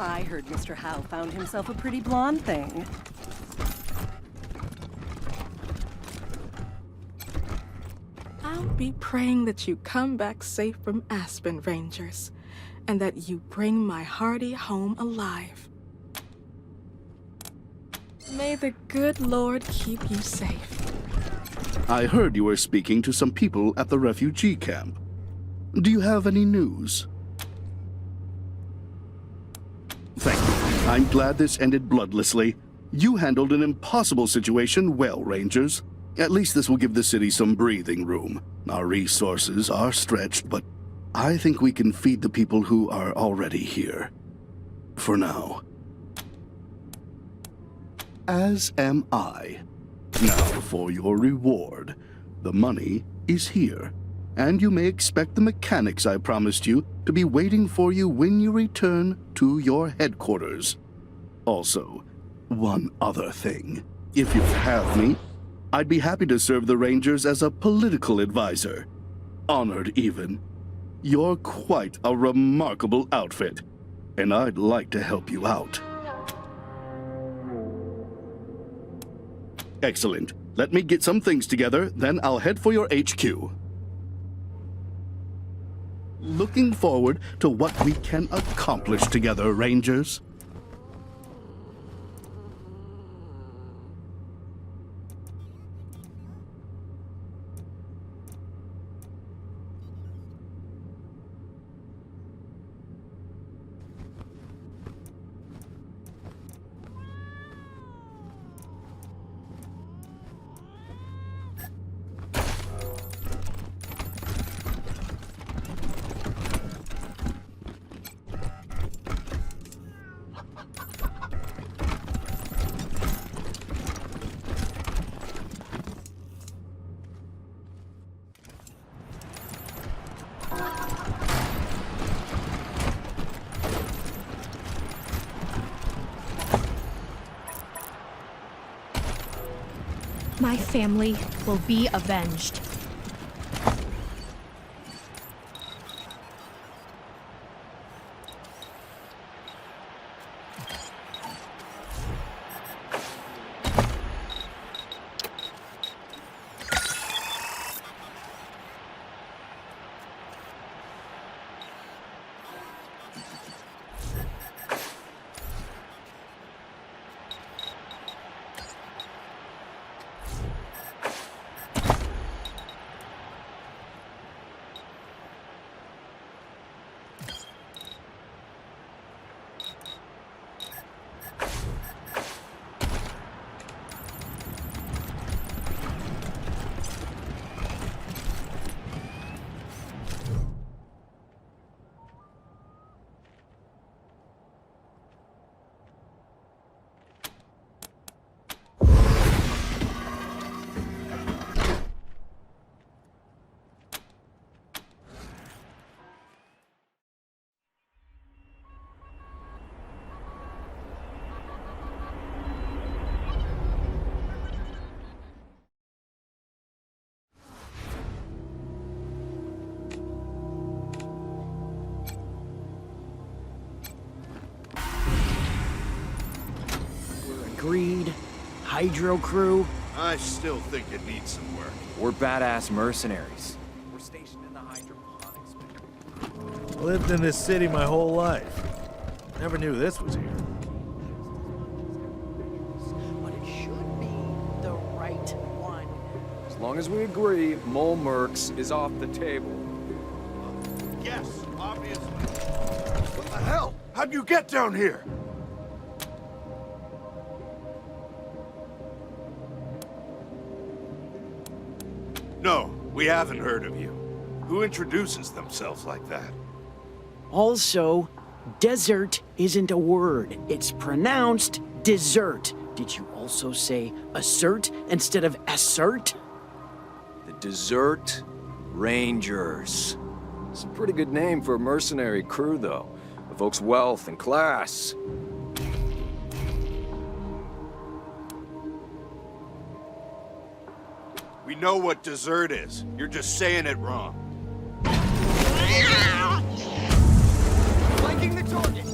I heard Mr. Howe found himself a pretty blonde thing. I'll be praying that you come back safe from Aspen, Rangers, and that you bring my Hardy home alive. May the good Lord keep you safe. I heard you were speaking to some people at the refugee camp. Do you have any news? Thank you. I'm glad this ended bloodlessly. You handled an impossible situation well, Rangers. At least this will give the city some breathing room. Our resources are stretched, but I think we can feed the people who are already here. For now. As am I. Now for your reward. The money is here, and you may expect the mechanics I promised you to be waiting for you when you return to your headquarters. Also, one other thing. If you have me, I'd be happy to serve the Rangers as a political advisor. Honored, even. You're quite a remarkable outfit, and I'd like to help you out. Excellent. Let me get some things together, then I'll head for your HQ. Looking forward to what we can accomplish together, Rangers. My family will be avenged. Greed, Hydro crew. I still think it needs some work. We're badass mercenaries. We're stationed in the hydroponics. Lived in this city my whole life. Never knew this was here. But it should be the right one. As long as we agree, Mole Mercs is off the table. Yes, obviously. What the hell? How'd you get down here? No, we haven't heard of you. Who introduces themselves like that? Also, desert isn't a word. It's pronounced dessert. Did you also say assert instead of assert? The Desert Rangers. It's a pretty good name for a mercenary crew, though. Evokes wealth and class. We know what dessert is. You're just saying it wrong. Flanking the target!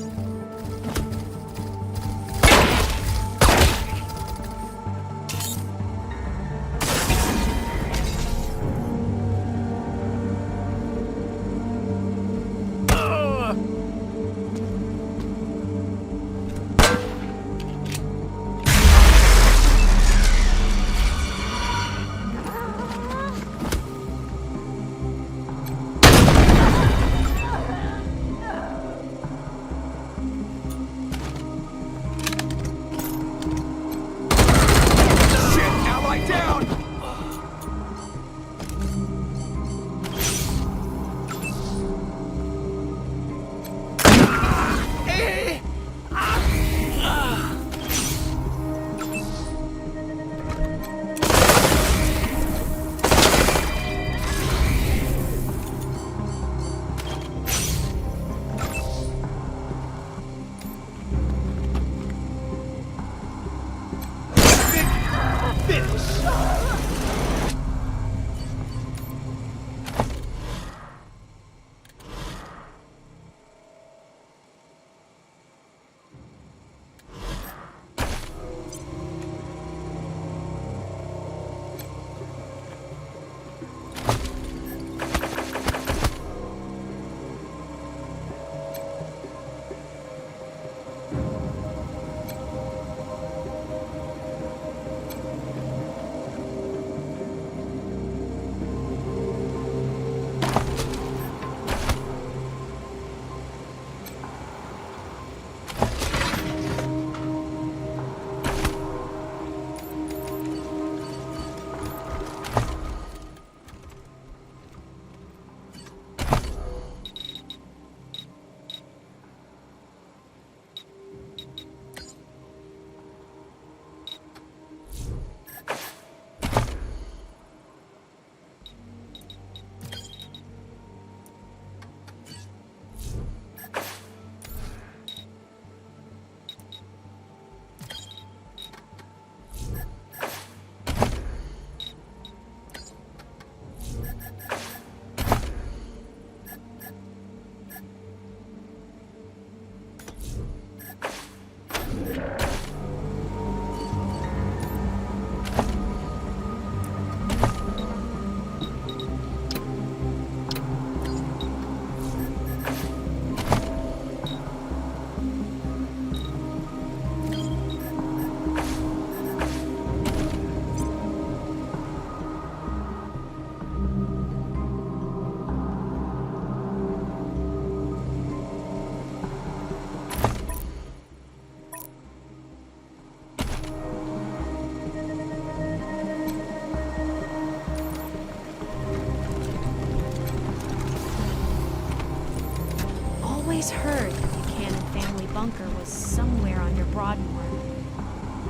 always heard that the Cannon family bunker was somewhere on your Broadmoor.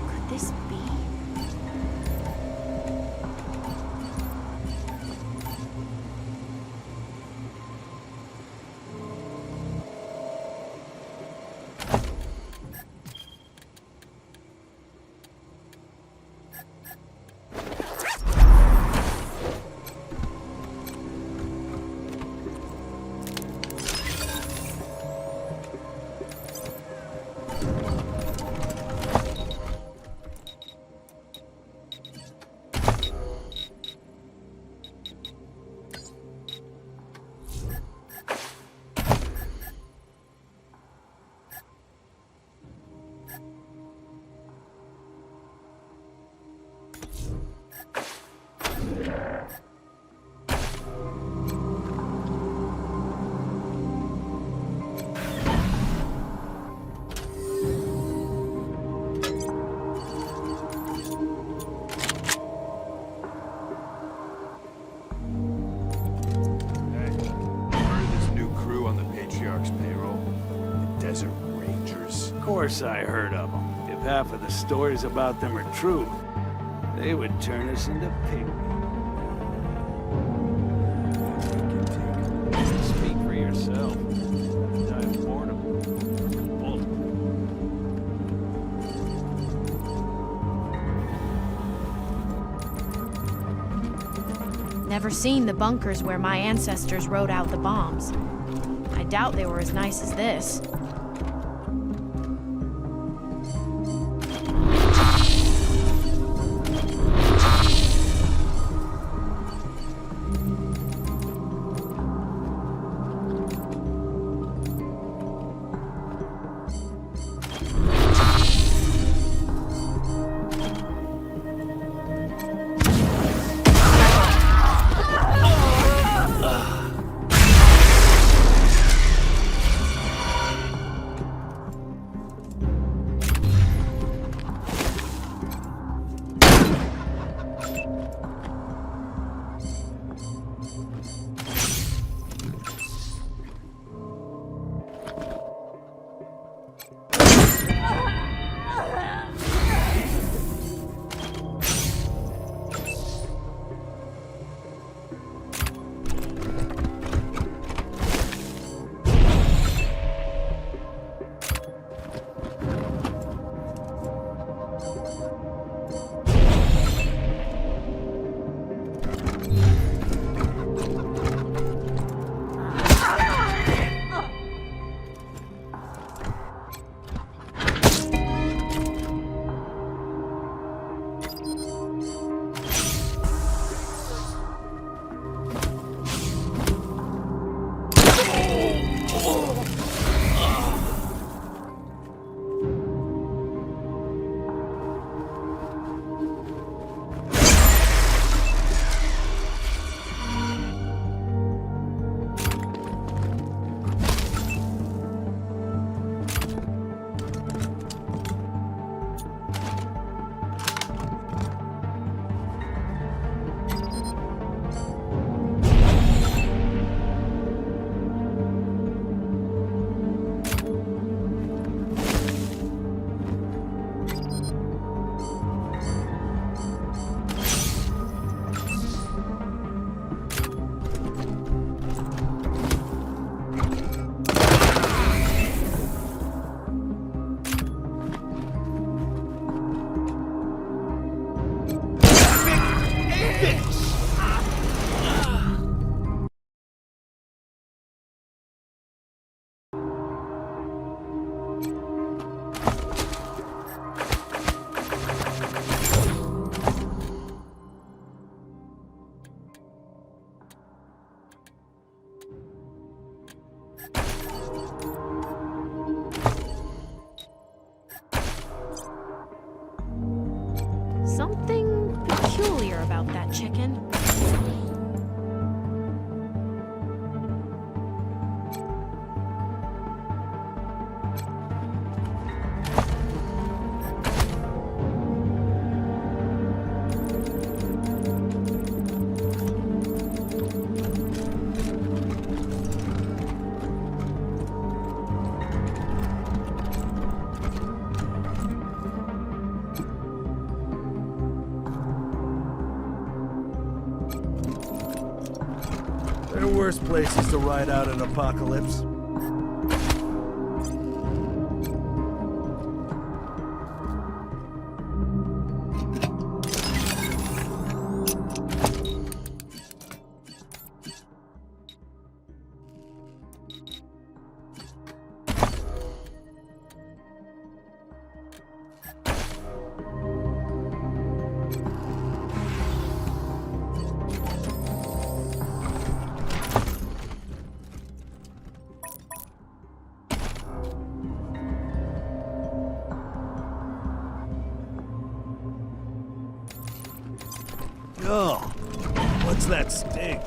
Could this be? Of course I heard of them. If half of the stories about them are true, they would turn us into pygmies. Speak for yourself. Die of boredom. Bull. Never seen the bunkers where my ancestors rode out the bombs. I doubt they were as nice as this. Something peculiar about that chicken. worse places to ride out an apocalypse. Oh, what's that stink?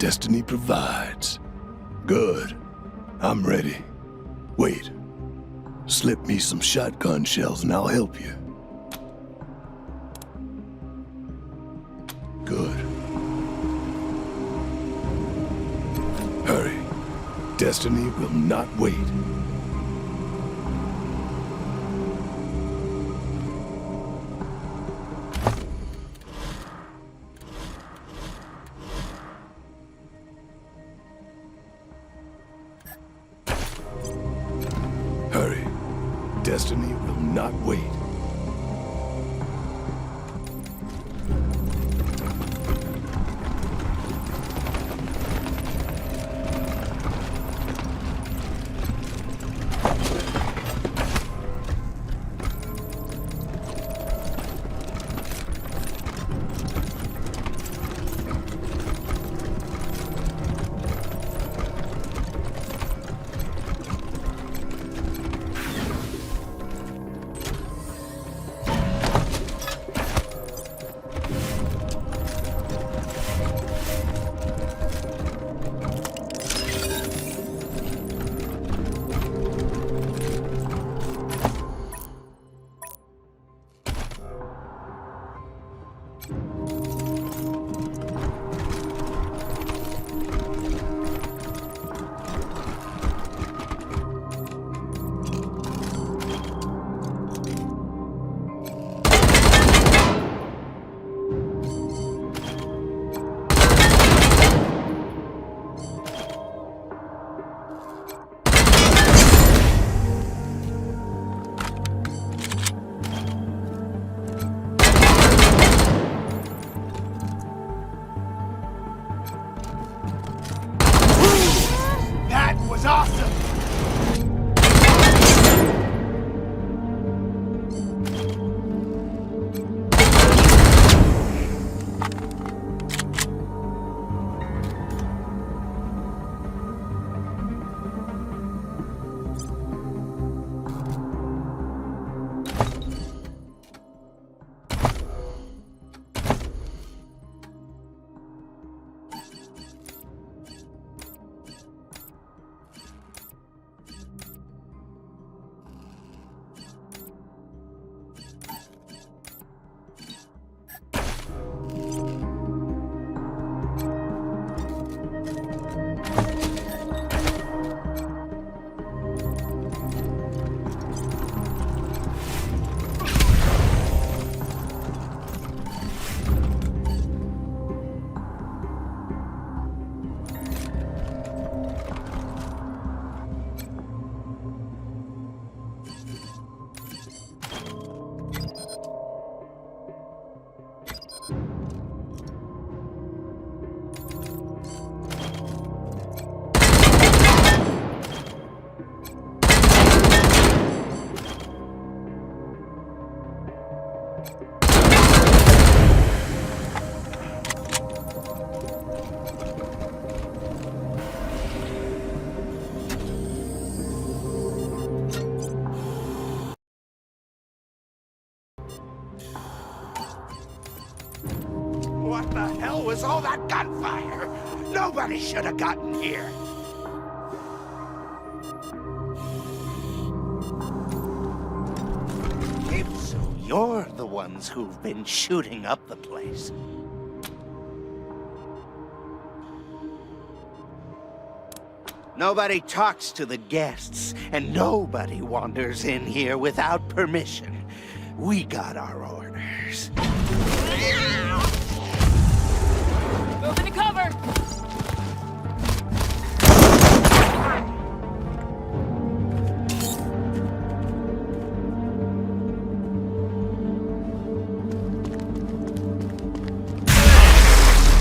destiny provides. Good. I'm ready. Wait. Slip me some shotgun shells and I'll help you. Good. Hurry. Destiny will not wait. Hurry. Destiny will not wait. What the hell was all that gunfire? Nobody should have gotten here. So you're the ones who've been shooting up the place. Nobody talks to the guests, and nobody wanders in here without permission. We got our orders. Move into cover!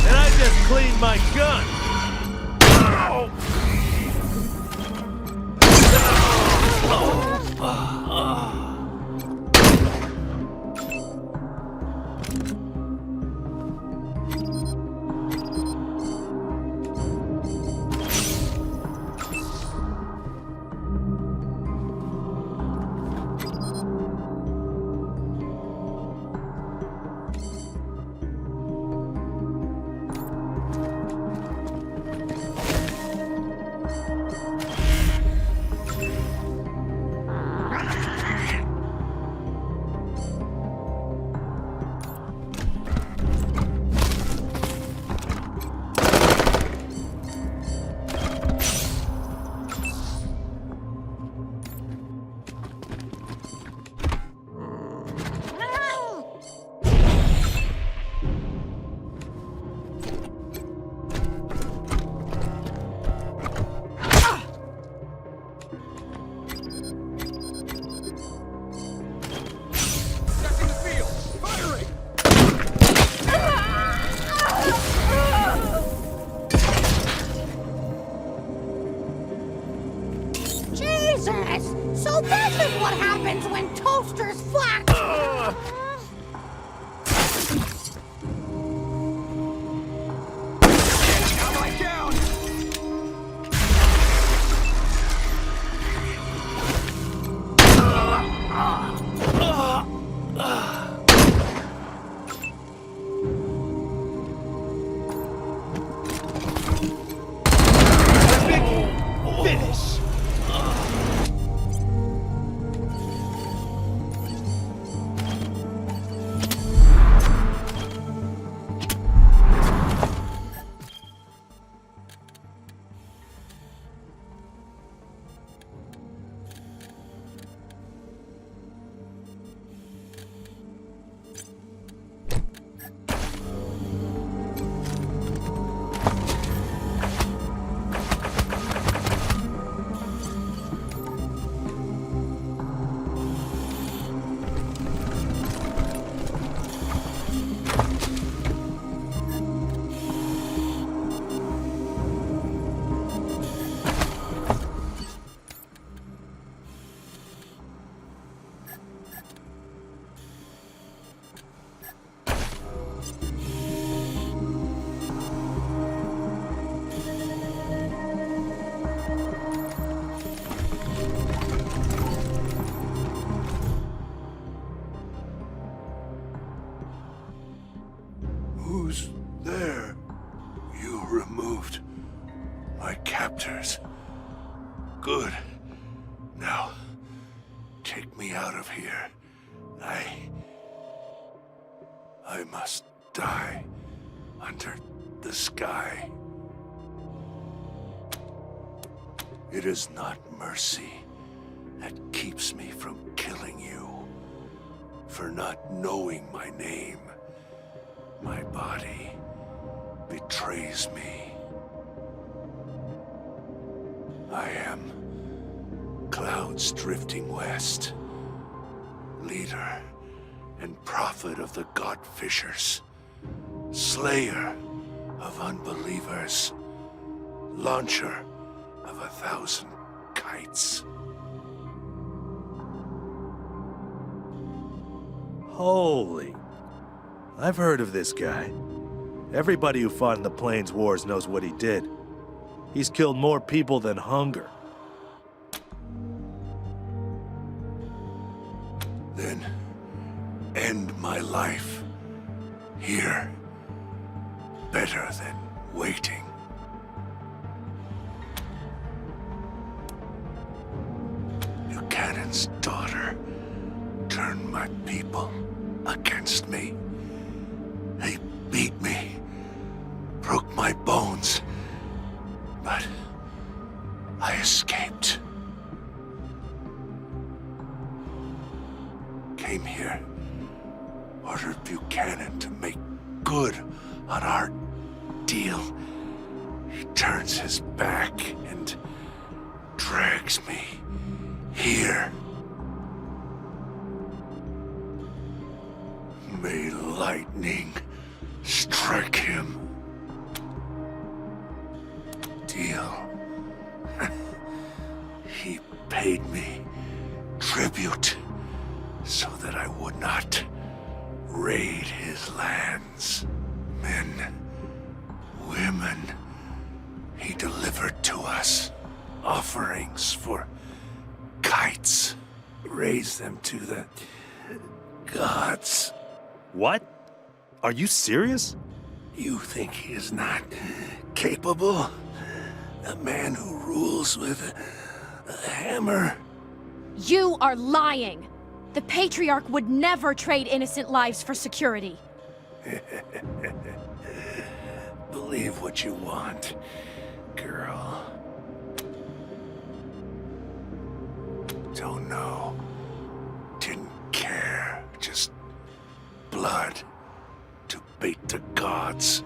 And I just cleaned my gun! There. You removed my captors. Good. Now, take me out of here. I must die under the sky. It is not mercy that keeps me from killing you. For not knowing my name, my body betrays me. I am clouds drifting west, leader and prophet of the God-fishers, slayer of unbelievers, launcher of 1,000 kites. Holy. I've heard of this guy. Everybody who fought in the Plains Wars knows what he did. He's killed more people than hunger. Then end my life here. Better than waiting. Buchanan's daughter turned my people against me. They beat me, broke my bones, but I escaped. Came here, ordered Buchanan to make good on our deal. He turns his back and drags me here. May lightning strike him. Deal. He paid me tribute so that I would not raid his lands. Men, women, he delivered to us offerings for kites. Raised them to the gods. What? Are you serious? You think he is not capable? A man who rules with a hammer? You are lying! The Patriarch would never trade innocent lives for security. Believe what you want, girl. Don't know. Didn't care. Just blood to bait the gods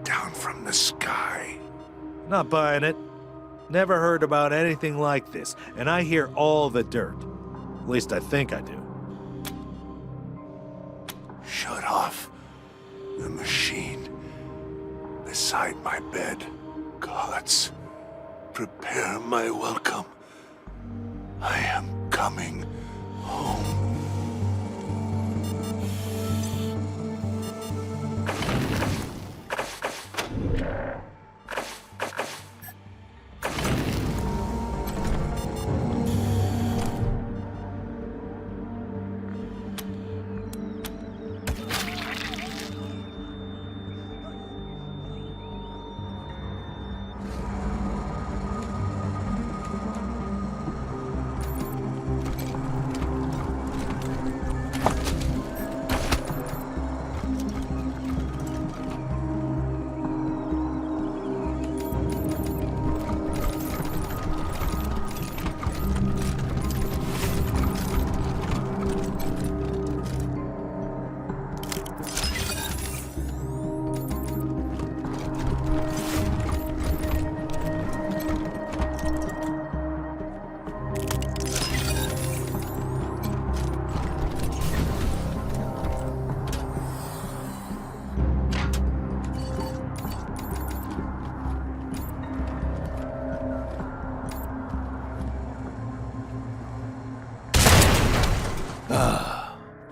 down from the sky. Not buying it. Never heard about anything like this, and I hear all the dirt. At least I think I do. Shut off the machine beside my bed. Gods, prepare my welcome. I am coming home.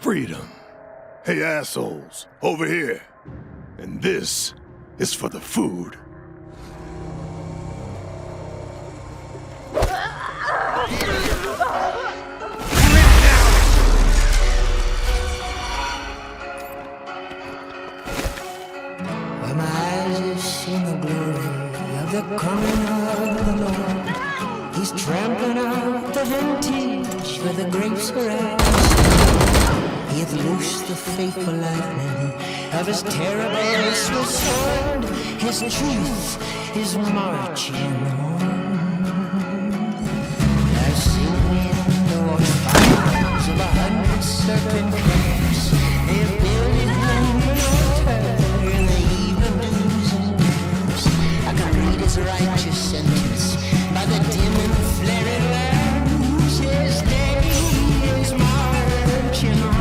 Freedom. Hey, assholes, over here. And this is for the food. seen the glory of the coming of the Lord. He's trampling out the vintage where the grapes are at. He hath loosed the faithful lightning of his terrible swift sword. His truth is marching on. I've seen in the watchfires of 100 serpent camps. They're building him an altar in the evenings and lamps. I can read his righteous sentence by the dim and flaring lamps. His day is marching on.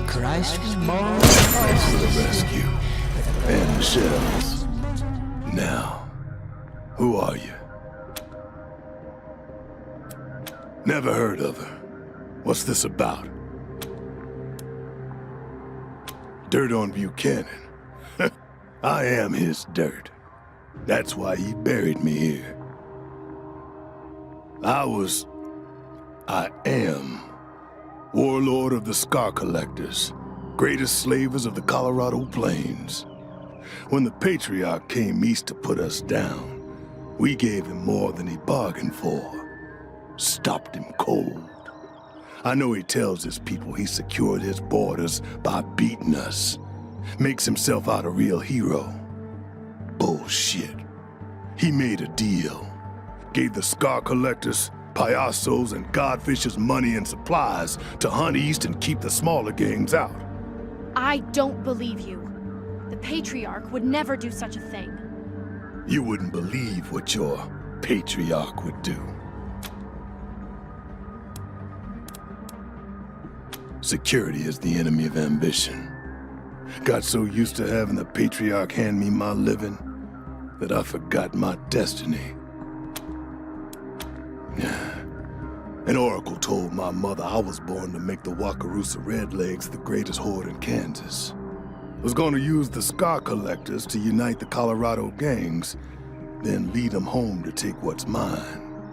Christ was born For the rescue and the shells. Now, who are you? Never heard of her. What's this about? Dirt on Buchanan. I am his dirt. That's why he buried me here. I am warlord of the Scar Collectors, greatest slavers of the Colorado Plains. When the Patriarch came east to put us down, we gave him more than he bargained for. Stopped him cold. I know he tells his people he secured his borders by beating us. Makes himself out a real hero. Bullshit. He made a deal. Gave the Scar Collectors, Payasos, and Godfishers money and supplies to hunt east and keep the smaller gangs out. I don't believe you. The Patriarch would never do such a thing. You wouldn't believe what your Patriarch would do. Security is the enemy of ambition. Got so used to having the Patriarch hand me my living that I forgot my destiny. An oracle told my mother I was born to make the Wakarusa Redlegs the greatest horde in Kansas. Was going to use the Scar Collectors to unite the Colorado gangs, then lead them home to take what's mine.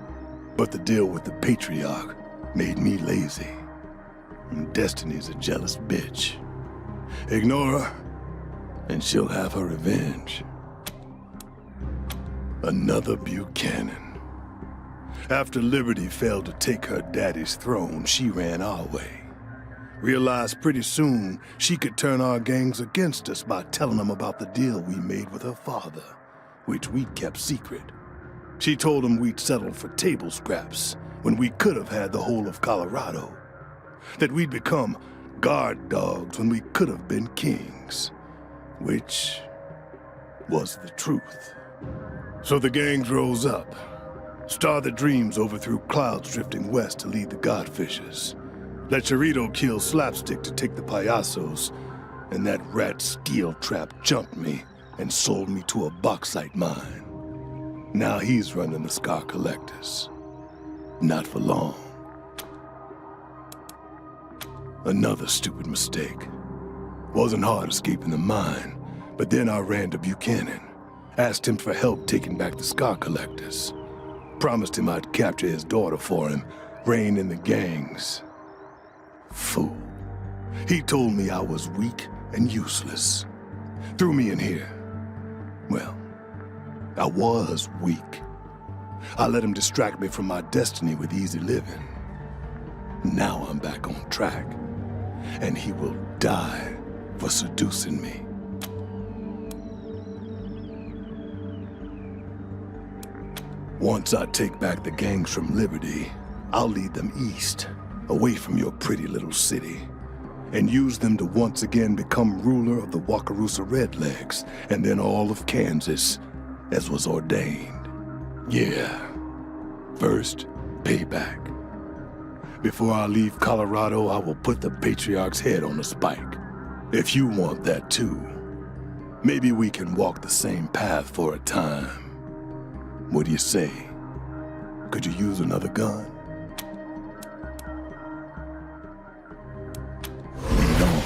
But the deal with the Patriarch made me lazy. And Destiny's a jealous bitch. Ignore her, and she'll have her revenge. Another Buchanan. After Liberty failed to take her daddy's throne, she ran our way. Realized pretty soon she could turn our gangs against us by telling them about the deal we made with her father, which we'd kept secret. She told him we'd settled for table scraps when we could have had the whole of Colorado. That we'd become guard dogs when we could have been kings, which was the truth. So the gangs rose up. Star the Dreams overthrew clouds drifting west to lead the Godfishers. Let Chirito kill Slapstick to take the payasos, and that rat Steel Trap jumped me and sold me to a bauxite mine. Now he's running the Scar Collectors. Not for long. Another stupid mistake. Wasn't hard escaping the mine, but then I ran to Buchanan. Asked him for help taking back the Scar Collectors. Promised him I'd capture his daughter for him, rein in the gangs. Fool. He told me I was weak and useless. Threw me in here. Well, I was weak. I let him distract me from my destiny with easy living. Now I'm back on track, and he will die for seducing me. Once I take back the gangs from Liberty, I'll lead them east, away from your pretty little city, and use them to once again become ruler of the Wakarusa Redlegs, and then all of Kansas, as was ordained. Yeah. First, payback. Before I leave Colorado, I will put the Patriarch's head on a spike. If you want that too, maybe we can walk the same path for a time. What do you say? Could you use another gun? Lead on.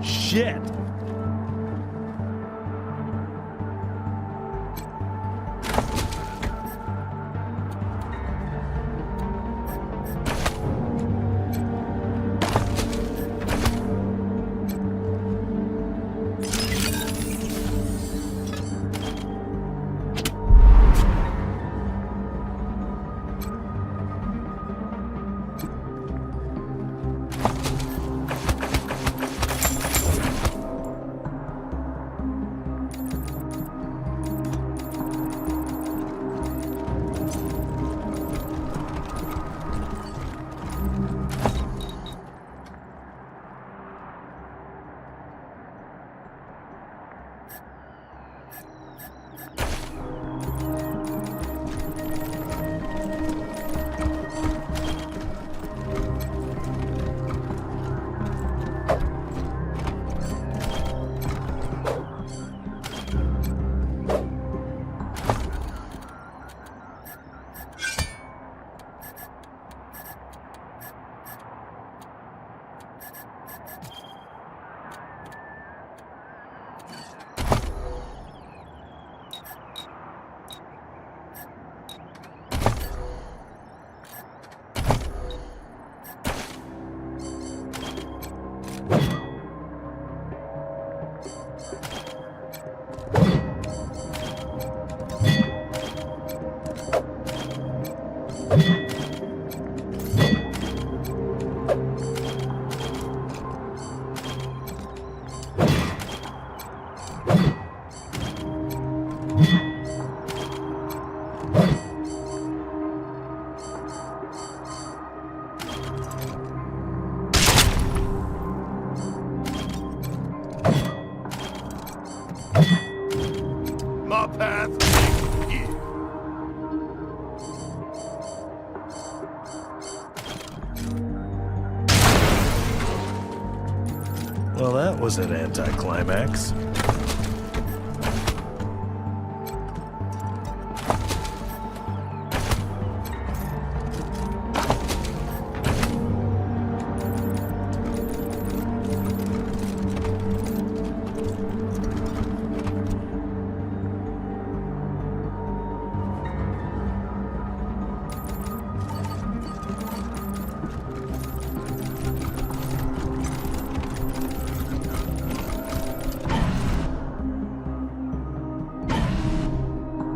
Shit! Well, that was an anticlimax.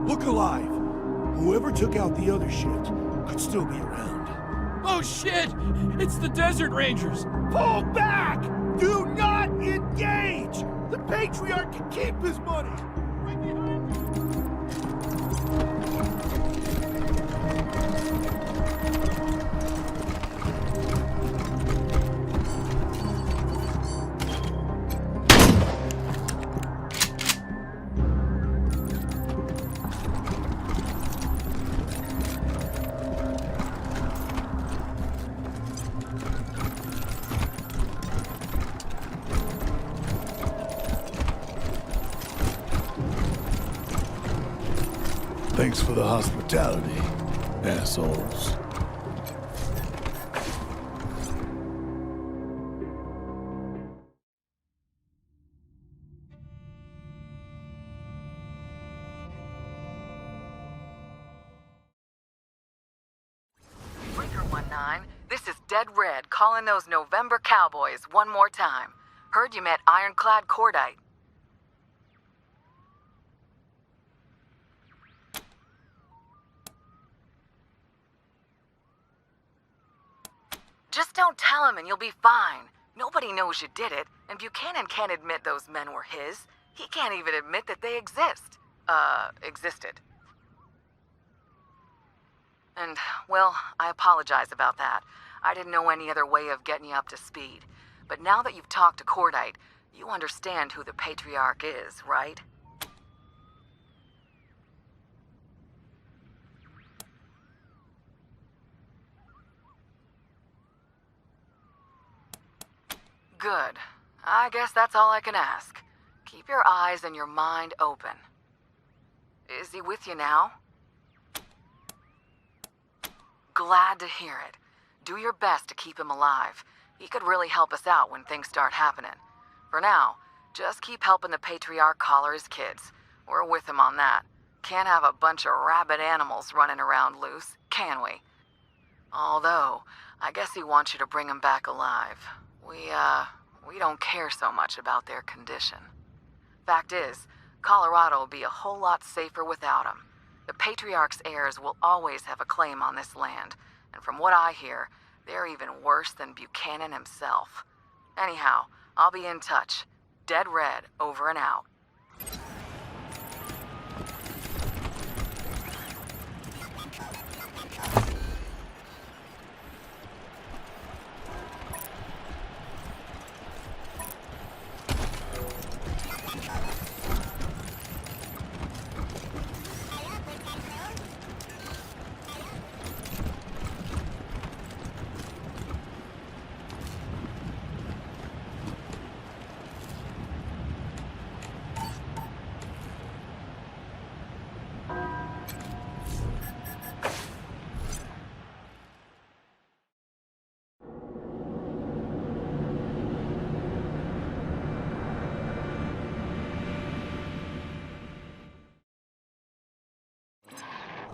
Look alive. Whoever took out the other shit could still be around. Oh shit! It's the Desert Rangers! Pull back! Do not engage! The Patriarch can keep his money! Right behind you. Thanks for the hospitality, assholes. Breaker 19, this is Dead Red calling those November Cowboys one more time. Heard you met Ironclad Cordite. Just don't tell him and you'll be fine. Nobody knows you did it, and Buchanan can't admit those men were his. He can't even admit that they existed. And, well, I apologize about that. I didn't know any other way of getting you up to speed. But now that you've talked to Cordite, you understand who the Patriarch is, right? Good. I guess that's all I can ask. Keep your eyes and your mind open. Is he with you now? Glad to hear it. Do your best to keep him alive. He could really help us out when things start happening. For now, just keep helping the Patriarch collar his kids. We're with him on that. Can't have a bunch of rabid animals running around loose, can we? Although, I guess he wants you to bring him back alive. We don't care so much about their condition. Fact is, Colorado will be a whole lot safer without him. The Patriarch's heirs will always have a claim on this land, and from what I hear, they're even worse than Buchanan himself. Anyhow, I'll be in touch. Dead Red, over and out.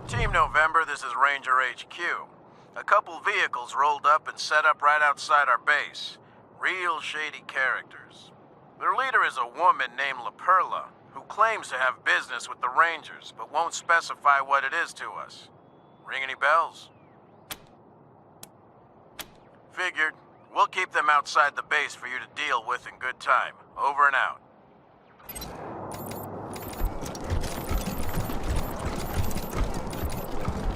Team November, this is Ranger HQ. A couple vehicles rolled up and set up right outside our base. Real shady characters. Their leader is a woman named La Perla, who claims to have business with the Rangers, but won't specify what it is to us. Ring any bells? Figured. We'll keep them outside the base for you to deal with in good time. Over and out.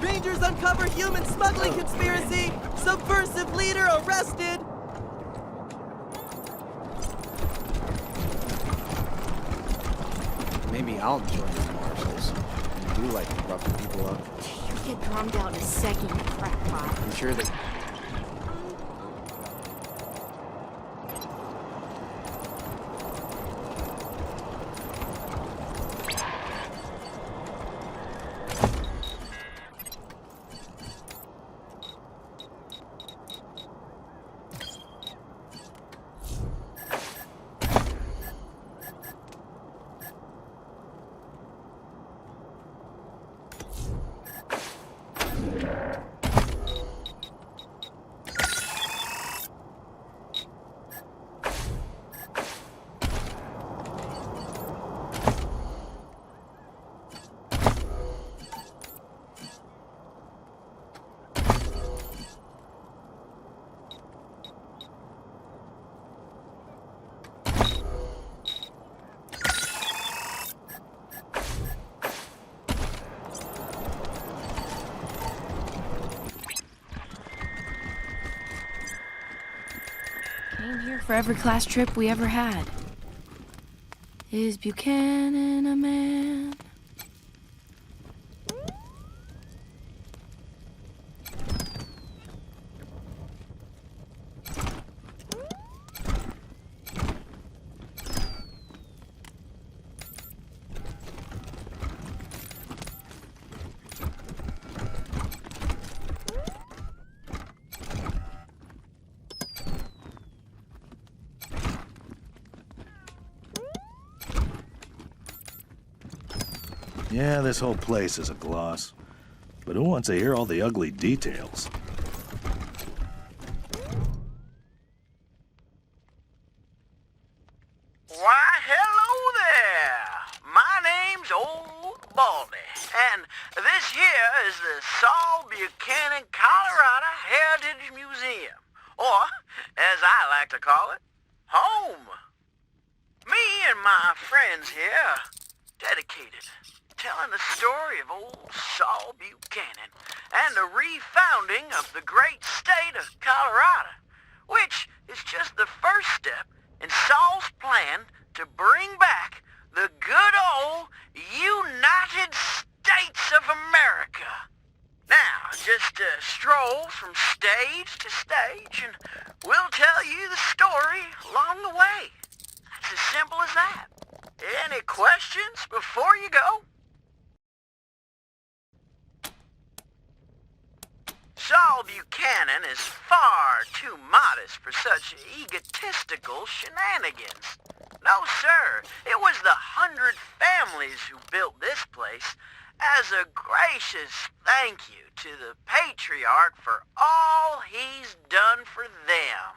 Rangers uncover human smuggling conspiracy! Subversive leader arrested! Maybe I'll join the marshals. I do like roughing people up. You get drummed out in a second, you crackpot. I'm sure that... Came here for every class trip we ever had. Is Buchanan a man? Yeah, this whole place is a gloss. But who wants to hear all the ugly details? Why, hello there. My name's Old Baldy, and this here is the Saul Buchanan, Colorado Heritage Museum, or, as I like to call it, home. Me and my friends here dedicated telling the story of old Saul Buchanan and the refounding of the great state of Colorado, which is just the first step in Saul's plan to bring back the good old United States of America. Now, just stroll from stage to stage and we'll tell you the story along the way. It's as simple as that. Any questions before you go? Saul Buchanan is far too modest for such egotistical shenanigans. No, sir. It was the 100 families who built this place as a gracious thank you to the patriarch for all he's done for them.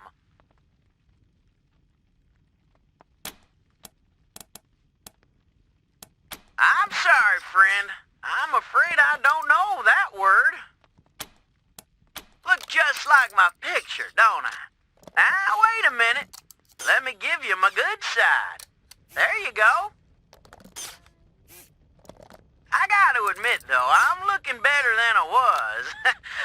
I'm sorry, friend. I'm afraid I don't know that word. Look just like my picture, don't I? Now, wait a minute. Let me give you my good side. There you go. I gotta admit, though, I'm looking better than I was.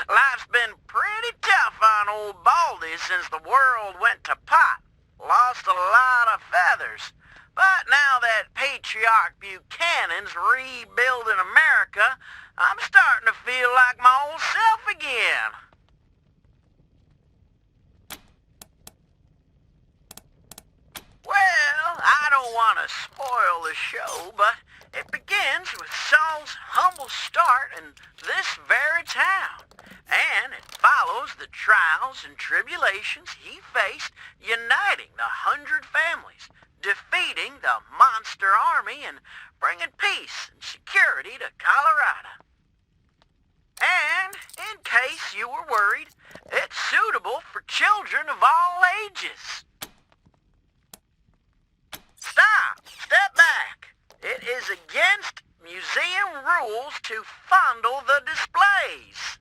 Life's been pretty tough on old Baldy since the world went to pot. Lost a lot of feathers. But now that Patriarch Buchanan's rebuilding America, I'm starting to feel like my old self again. Well, I don't want to spoil the show, but it begins with Saul's humble start in this very town, and it follows the trials and tribulations he faced uniting the 100 families, defeating the monster army, and bringing peace and security to Colorado. And, in case you were worried, it's suitable for children of all ages. Stop! Step back! It is against museum rules to fondle the displays.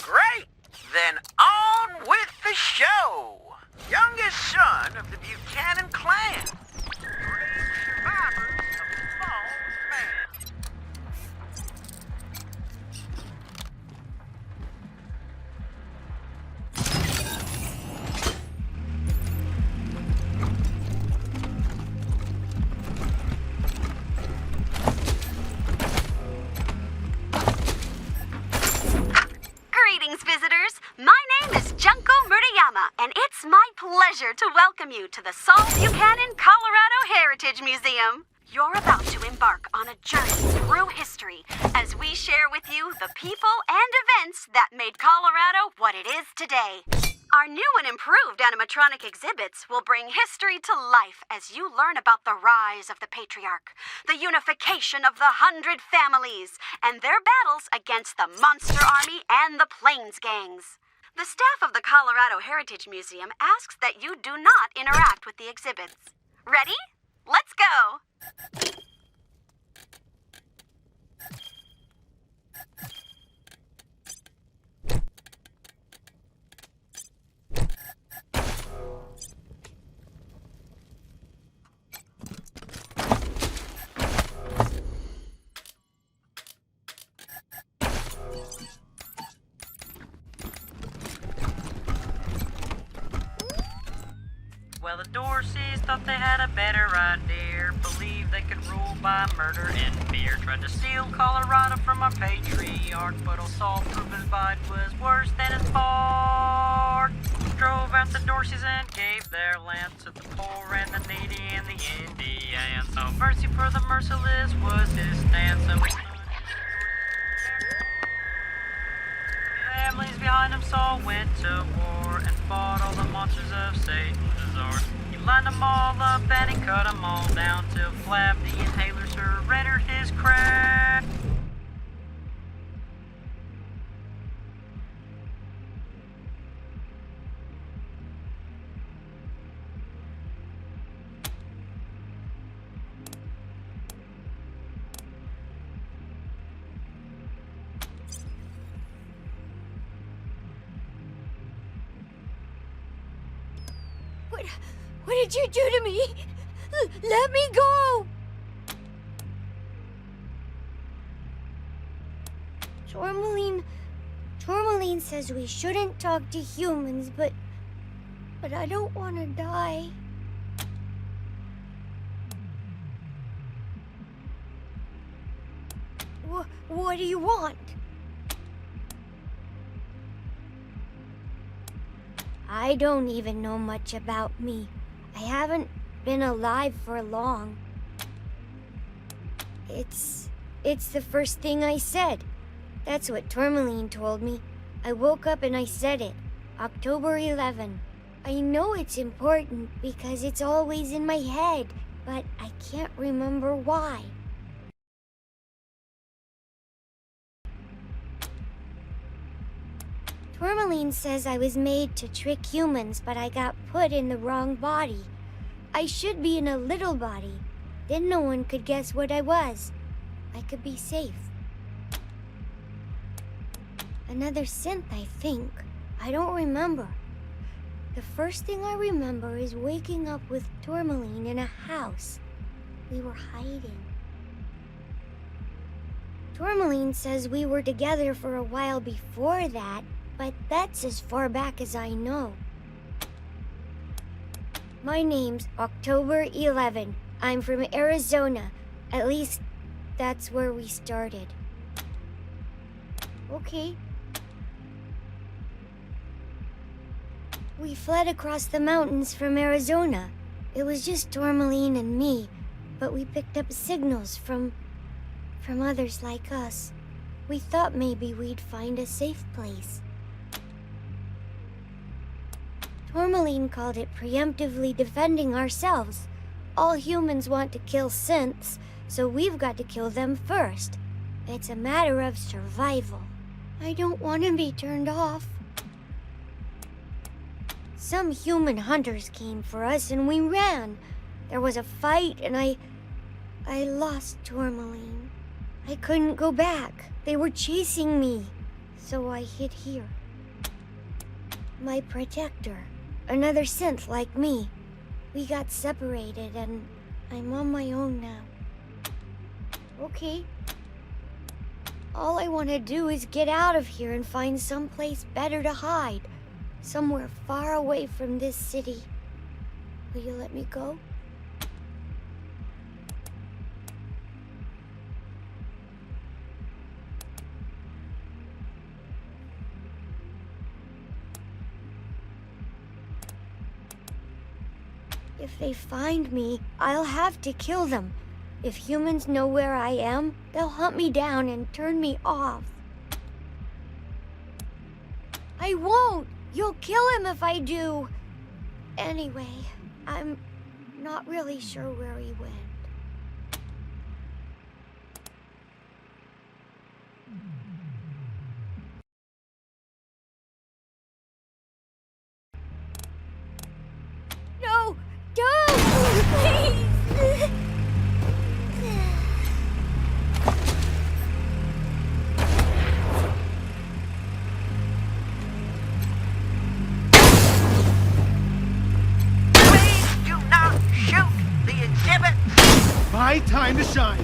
Great! Then on with the show! Youngest son of the Buchanan clan. Brave survivors of Saul's man. Greetings, visitors. My name is Junko Murayama, and it's my pleasure to welcome you to the Saul Buchanan, Colorado Heritage Museum. You're about to embark on a journey through history as we share with you the people and events that made Colorado what it is today. Our new and improved animatronic exhibits will bring history to life as you learn about the rise of the patriarch, the unification of the 100 families, and their battles against the monster army and the plains gangs. The staff of the Colorado Heritage Museum asks that you do not interact with the exhibits. Ready? Let's go! Well, the Dorseys thought they had a better idea. Believed they could rule by murder and fear. Tried to steal Colorado from our patriarch, but old Saul proved his bite was worse than his bark. Drove out the Dorseys and gave their land to the poor and the needy and the Indians. No mercy for the merciless was his stance. So families behind him Saul went to war and fought all the monsters of Satan's resort. He lined them all up and he cut them all down till Flab the Inhaler surrendered his craft. What did you do to me? Let me go! Tourmaline says we shouldn't talk to humans, but I don't want to die. What do you want? I don't even know much about me. I haven't been alive for long. It's the first thing I said. That's what Tourmaline told me. I woke up and I said it. October 11. I know it's important because it's always in my head, but I can't remember why. Tourmaline says I was made to trick humans, but I got put in the wrong body. I should be in a little body. Then no one could guess what I was. I could be safe. Another synth, I think. I don't remember. The first thing I remember is waking up with Tourmaline in a house. We were hiding. Tourmaline says we were together for a while before that, but that's as far back as I know. My name's October 11. I'm from Arizona. At least, that's where we started. Okay. We fled across the mountains from Arizona. It was just Tourmaline and me, but we picked up signals from others like us. We thought maybe we'd find a safe place. Tourmaline called it preemptively defending ourselves. All humans want to kill synths, so we've got to kill them first. It's a matter of survival. I don't want to be turned off. Some human hunters came for us and we ran. There was a fight and I lost Tourmaline. I couldn't go back. They were chasing me, so I hid here. My protector, another synth like me. We got separated and I'm on my own now. Okay. All I want to do is get out of here and find someplace better to hide. Somewhere far away from this city. Will you let me go? If they find me, I'll have to kill them. If humans know where I am, they'll hunt me down and turn me off. I won't! You'll kill him if I do! Anyway, I'm not really sure where he went. No! Don't! Please! My time to shine.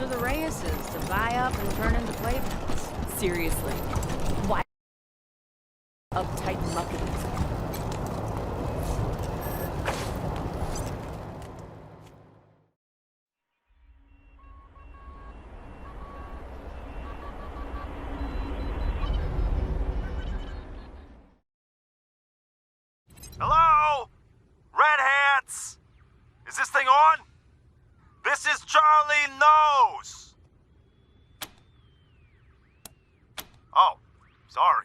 Those are the Reyes's to buy up and turn into playpets. Seriously. Why? Uptight muckets. Hello? Red Hats? Is this thing on? This is Charlie Nose! Oh, sorry.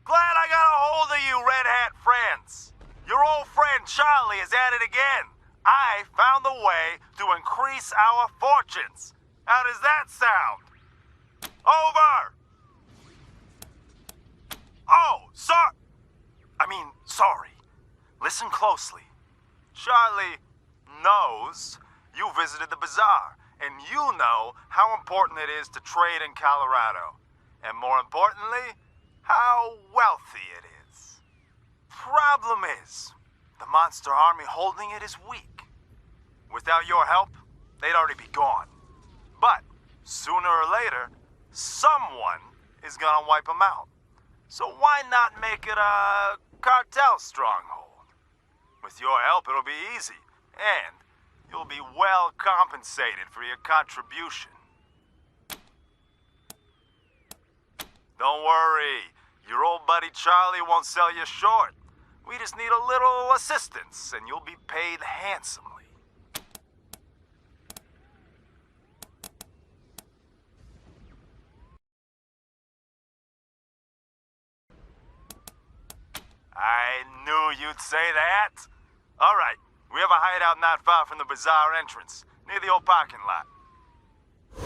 Glad I got a hold of you, Red Hat friends. Your old friend Charlie is at it again. I found the way to increase our fortunes. How does that sound? Over! Oh, sorry. Listen closely. Charlie knows you visited the bazaar, and you know how important it is to trade in Colorado. And more importantly, how wealthy it is. Problem is, the monster army holding it is weak. Without your help, they'd already be gone. But sooner or later, someone is gonna wipe them out. So why not make it a cartel stronghold? With your help, it'll be easy, and you'll be well compensated for your contribution. Don't worry, your old buddy Charlie won't sell you short. We just need a little assistance, and you'll be paid handsomely. I knew you'd say that. All right, we have a hideout not far from the bazaar entrance, near the old parking lot.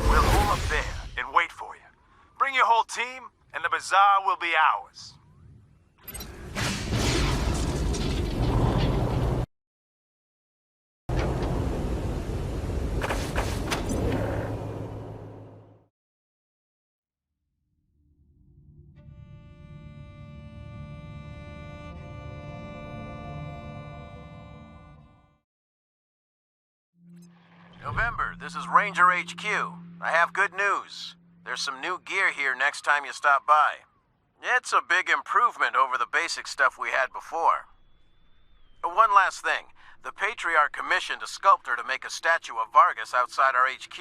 We'll hole up there and wait for you. Bring your whole team, and the bazaar will be ours. November, this is Ranger HQ. I have good news. There's some new gear here next time you stop by. It's a big improvement over the basic stuff we had before. One last thing. The Patriarch commissioned a sculptor to make a statue of Vargas outside our HQ.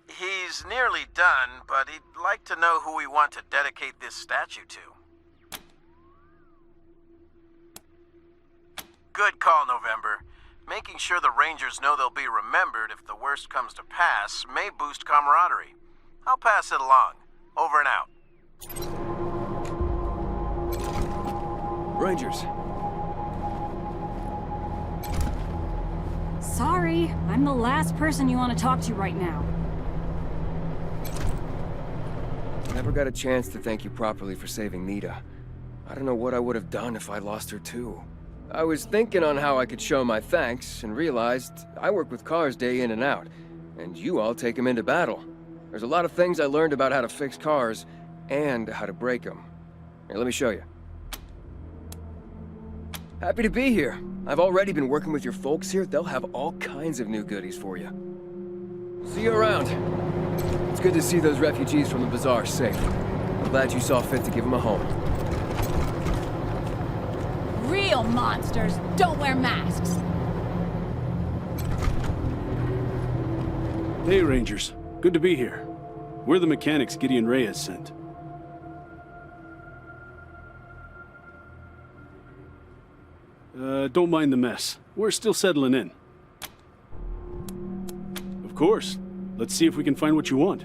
He's nearly done, but he'd like to know who we want to dedicate this statue to. Good call, November. Making sure the Rangers know they'll be remembered if the worst comes to pass may boost camaraderie. I'll pass it along. Over and out. Rangers. Sorry, I'm the last person you want to talk to right now. Never got a chance to thank you properly for saving Nita. I don't know what I would have done if I lost her too. I was thinking on how I could show my thanks and realized I work with cars day in and out, and you all take them into battle. There's a lot of things I learned about how to fix cars and how to break them. Here, let me show you. Happy to be here. I've already been working with your folks here. They'll have all kinds of new goodies for you. See you around. It's good to see those refugees from the bazaar safe. I'm glad you saw fit to give them a home. Real monsters don't wear masks. Hey, Rangers. Good to be here. We're the mechanics Gideon Reyes sent. Don't mind the mess. We're still settling in. Of course. Let's see if we can find what you want.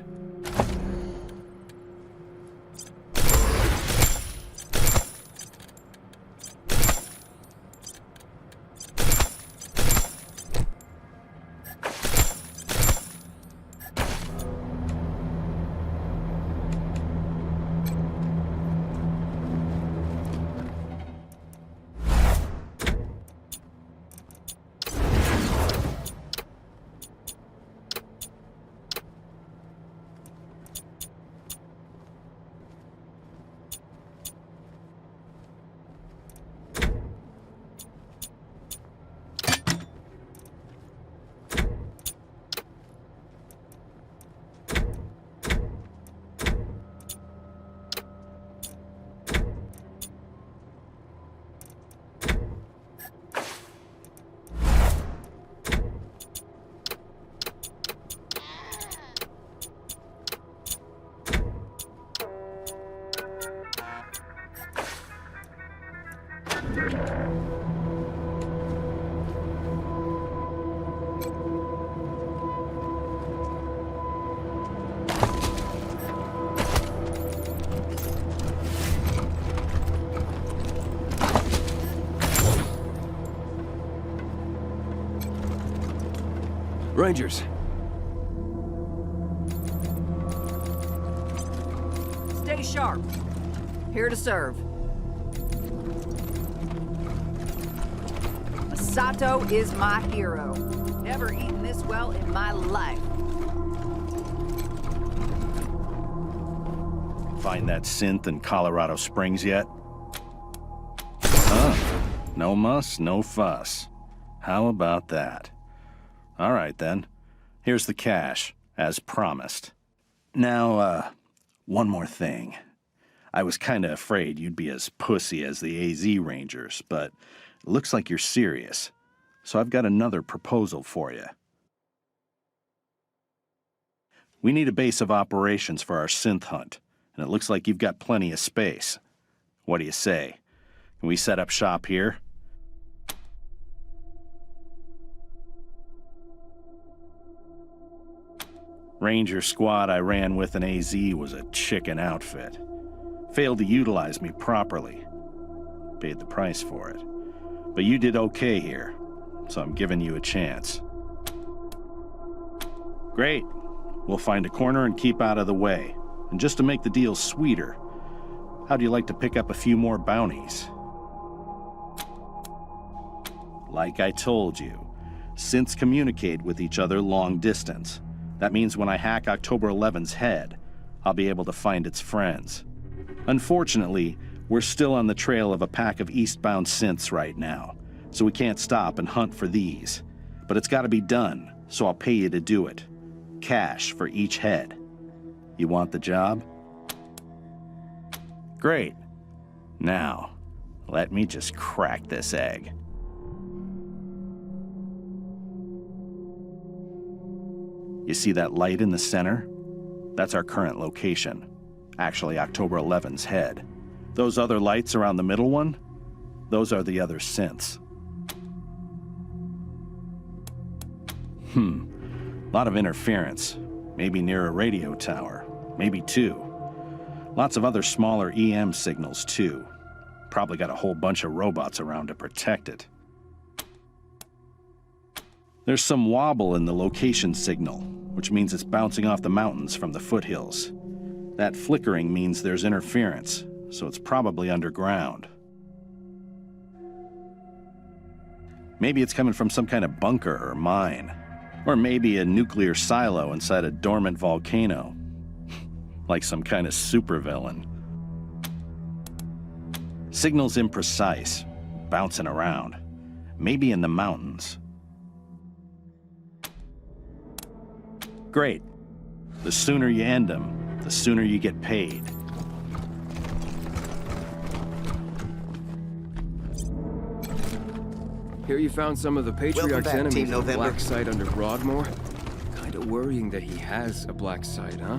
Rangers. Stay sharp. Here to serve. Sato is my hero. Never eaten this well in my life. Find that synth in Colorado Springs yet? Huh. No muss, no fuss. How about that? All right, then. Here's the cash, as promised. Now, one more thing. I was kinda afraid you'd be as pussy as the AZ Rangers, but it looks like you're serious. So I've got another proposal for you. We need a base of operations for our synth hunt, and it looks like you've got plenty of space. What do you say? Can we set up shop here? Ranger squad I ran with in AZ was a chicken outfit. Failed to utilize me properly. Paid the price for it. But you did okay here, so I'm giving you a chance. Great. We'll find a corner and keep out of the way. And just to make the deal sweeter, how'd you like to pick up a few more bounties? Like I told you, synths communicate with each other long distance. That means when I hack October 11's head, I'll be able to find its friends. Unfortunately, we're still on the trail of a pack of eastbound synths right now, so we can't stop and hunt for these. But it's gotta be done, so I'll pay you to do it. Cash for each head. You want the job? Great. Now, let me just crack this egg. You see that light in the center? That's our current location. Actually, October 11's head. Those other lights around the middle one? Those are the other synths. Lot of interference. Maybe near a radio tower. Maybe two. Lots of other smaller EM signals, too. Probably got a whole bunch of robots around to protect it. There's some wobble in the location signal, which means it's bouncing off the mountains from the foothills. That flickering means there's interference, so it's probably underground. Maybe it's coming from some kind of bunker or mine. Or maybe a nuclear silo inside a dormant volcano. Like some kind of supervillain. Signal's imprecise, bouncing around. Maybe in the mountains. Great. The sooner you end them, the sooner you get paid. Here you found some of the Patriarch's enemies in the black site under Broadmoor. Kinda worrying that he has a black site, huh?